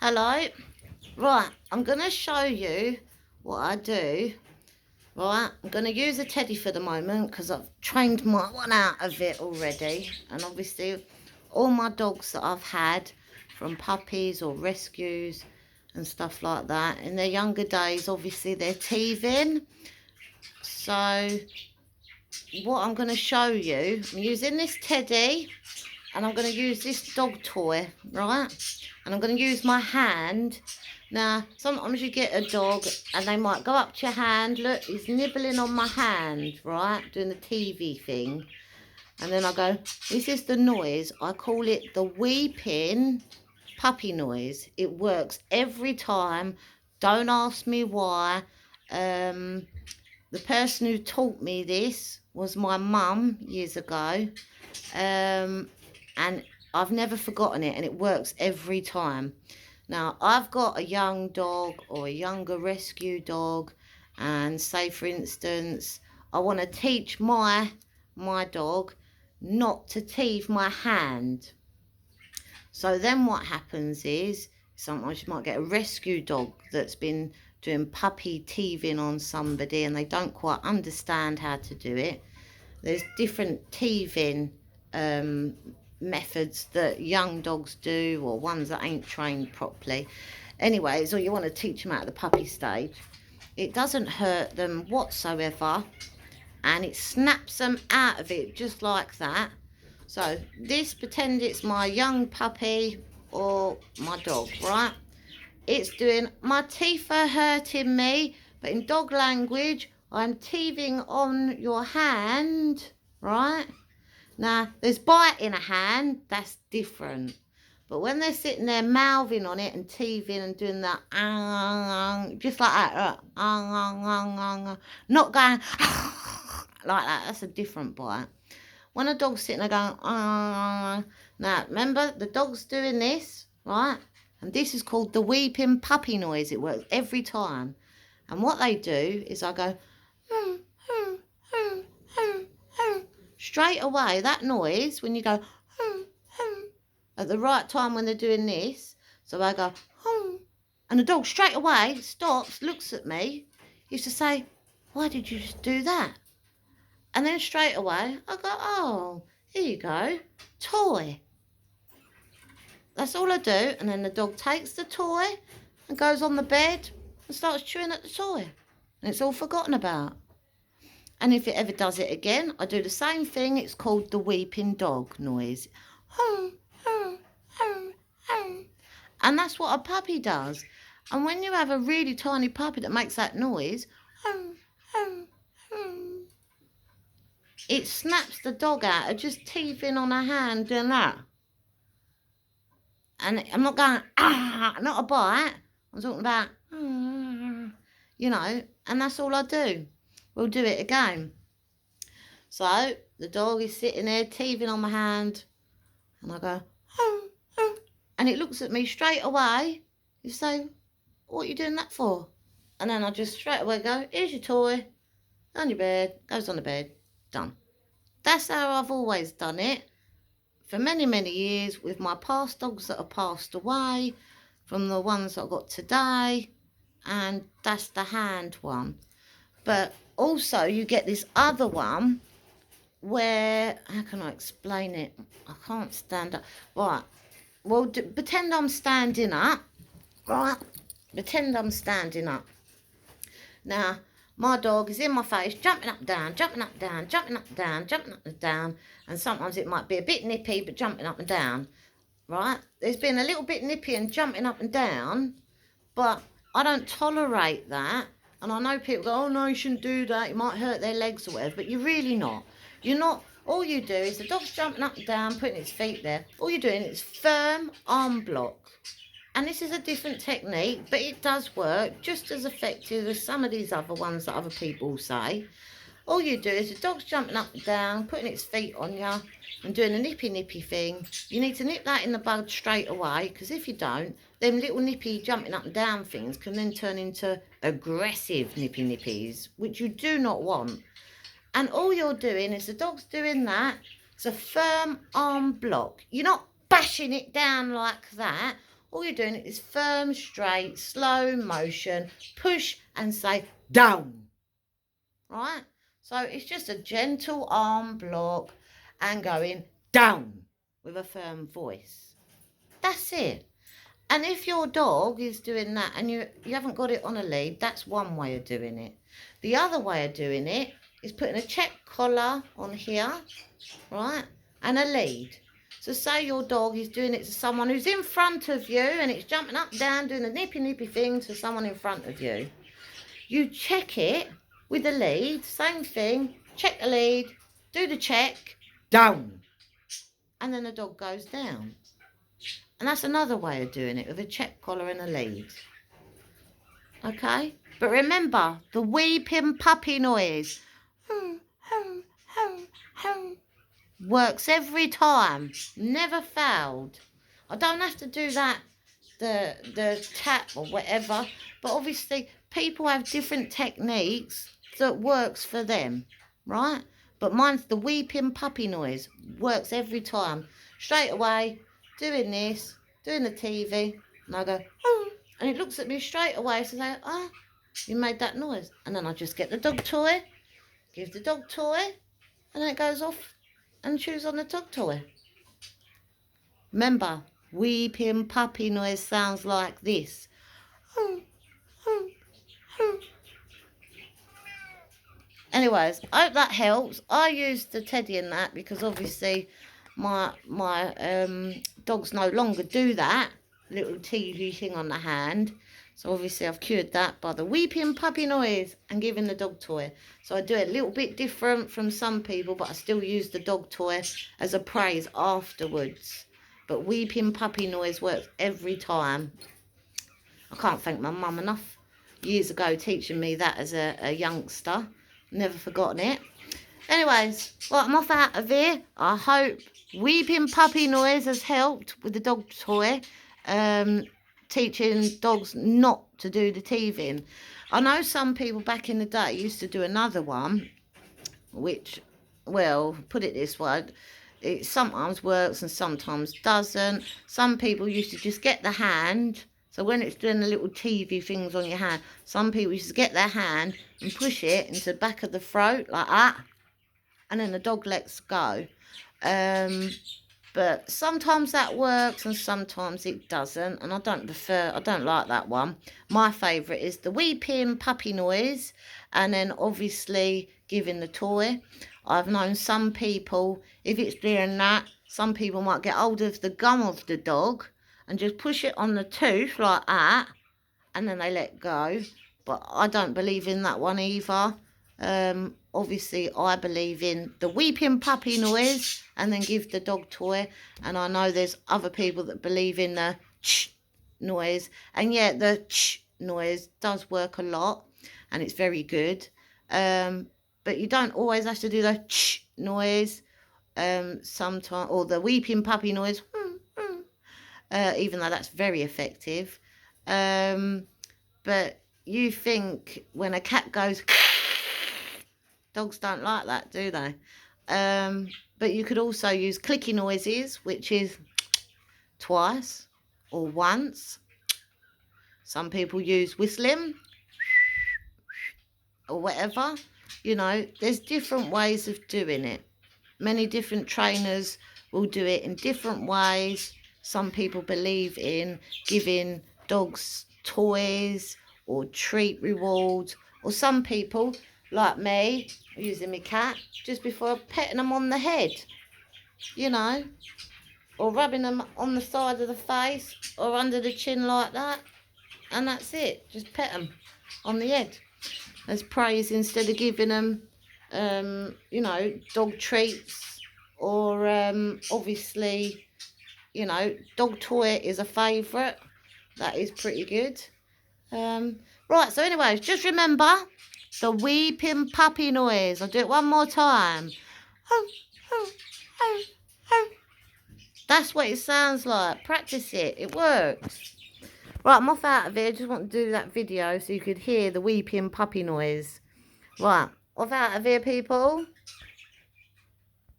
Hello. Right, I'm going to show you what I do. Right, I'm going to use a teddy for the moment because I've trained my one out of it already. And obviously, all my dogs that I've had from puppies or rescues and stuff like that, in their younger days, obviously, they're teething. So, what I'm going to show you, I'm using this teddy and I'm going to use this dog toy, right? And I'm going to use my hand. Now, sometimes you get a dog and they might go up to your hand. Look, he's nibbling on my hand, right? Doing the TV thing. And then I go, this is the noise. I call it the weeping puppy noise. It works every time. Don't ask me why. The person who taught me this was my mum years ago. And I've never forgotten it, and it works every time. Now, I've got a young dog or a younger rescue dog, and say, for instance, I want to teach my dog not to teeth my hand. So then what happens is, sometimes you might get a rescue dog that's been doing puppy teething on somebody, and they don't quite understand how to do it. There's different teething methods that young dogs do, or ones that ain't trained properly. Anyways, or you want to teach them out of the puppy stage. It doesn't hurt them whatsoever, and it snaps them out of it just like that. So this, pretend it's my young puppy or my dog, right? It's doing, my teeth are hurting me, but in dog language, I'm teething on your hand, right? Now, there's bite in a hand, that's different. But when they're sitting there mouthing on it and teething and doing that, just like that, not going like that, that's a different bite. When a dog's sitting there going, now remember, the dog's doing this, right? And this is called the weeping puppy noise. It works every time. And what they do is I go, straight away, that noise, when you go, at the right time when they're doing this, so I go, and the dog straight away stops, looks at me, used to say, why did you just do that? And then straight away, I go, oh, here you go, toy. That's all I do. And then the dog takes the toy and goes on the bed and starts chewing at the toy. And it's all forgotten about. And if it ever does it again, I do the same thing. It's called the weeping dog noise. And that's what a puppy does. And when you have a really tiny puppy that makes that noise, it snaps the dog out of just teething on a hand doing that. And I'm not going, not a bite. I'm talking about, you know, and that's all I do. We'll do it again. So the dog is sitting there teething on my hand, and I go, and it looks at me straight away. You say, what are you doing that for? And then I just straight away go, here's your toy, on your bed, goes on the bed, done. That's how I've always done it for many, many years with my past dogs that have passed away, from the ones I've got today, and that's the hand one. But also you get this other one where, how can I explain it? I can't stand up. Right, well, pretend I'm standing up, right? Pretend I'm standing up. Now, my dog is in my face, jumping up and down, jumping up and down, jumping up and down, jumping up and down. And sometimes it might be a bit nippy, but jumping up and down, right? There's been a little bit nippy and jumping up and down, but I don't tolerate that. And I know people go, oh, no, you shouldn't do that. It might hurt their legs or whatever, but you're really not. You're not. All you do is the dog's jumping up and down, putting its feet there. All you're doing is firm arm block. And this is a different technique, but it does work just as effective as some of these other ones that other people say. All you do is the dog's jumping up and down, putting its feet on you and doing a nippy thing. You need to nip that in the bud straight away, because if you don't, them little nippy jumping up and down things can then turn into aggressive nippies, which you do not want. And all you're doing is the dog's doing that. It's a firm arm block. You're not bashing it down like that. all you're doing is firm, straight, slow motion, push and say down, right? So it's just a gentle arm block and going down with a firm voice. That's it. And if your dog is doing that and you haven't got it on a lead, that's one way of doing it. The other way of doing it is putting a check collar on here, right, and a lead. So say your dog is doing it to someone who's in front of you and it's jumping up and down doing a nippy thing to someone in front of you. You check it with the lead, same thing, check the lead, do the check, down. And then the dog goes down. And that's another way of doing it, with a check collar and a lead. Okay? But remember, the weeping puppy noise works every time. Never failed. I don't have to do that, the tap or whatever. But obviously, people have different techniques that works for them, right? But mine's the weeping puppy noise. Works every time. Straight away, doing this, doing the TV, and I go, oh, and it looks at me straight away, so I say, oh, you made that noise. And then I just get the dog toy, give the dog toy, and then it goes off and chews on the dog toy. Remember, weeping puppy noise sounds like this. Anyways, I hope that helps. I used the teddy in that because obviously my dogs no longer do that little TV thing on the hand. So obviously I've cured that by the weeping puppy noise and giving the dog toy. So I do it a little bit different from some people, but I still use the dog toy as a praise afterwards. But weeping puppy noise works every time. I can't thank my mum enough years ago teaching me that as a youngster. Never forgotten it. Anyways, well, I'm off out of here. I hope weeping puppy noise has helped with the dog toy. Teaching dogs not to do the teething. I know some people back in the day used to do another one, which, well, put it this way, it sometimes works and sometimes doesn't. Some people used to just get the hand. So when it's doing the little TV things on your hand, some people used to get their hand and push it into the back of the throat like that, and then the dog lets go. But sometimes that works and sometimes it doesn't, and I don't like that one. My favourite is the weeping puppy noise, and then obviously giving the toy. I've known some people, if it's doing that, some people might get hold of the gum of the dog and just push it on the tooth like that, and then they let go. But I don't believe in that one either. Obviously, I believe in the weeping puppy noise and then give the dog toy. And I know there's other people that believe in the ch noise. And yeah, the ch noise does work a lot and it's very good. But you don't always have to do the ch noise sometimes, or the weeping puppy noise. Even though that's very effective. But you think when a cat goes, dogs don't like that, do they? But you could also use clicky noises, which is twice or once. Some people use whistling or whatever. You know, there's different ways of doing it. Many different trainers will do it in different ways. Some people believe in giving dogs toys or treat rewards, or some people, like me, using my cat, just before petting them on the head, you know, or rubbing them on the side of the face or under the chin like that, and that's it. Just pet them on the head as praise instead of giving them, you know, dog treats or obviously, you know, dog toy is a favourite. That is pretty good. Right, so anyways, just remember the weeping puppy noise. I'll do it one more time. That's what it sounds like. Practice it. It works. Right, I'm off out of here. Just want to do that video so you could hear the weeping puppy noise. Right, off out of here, people.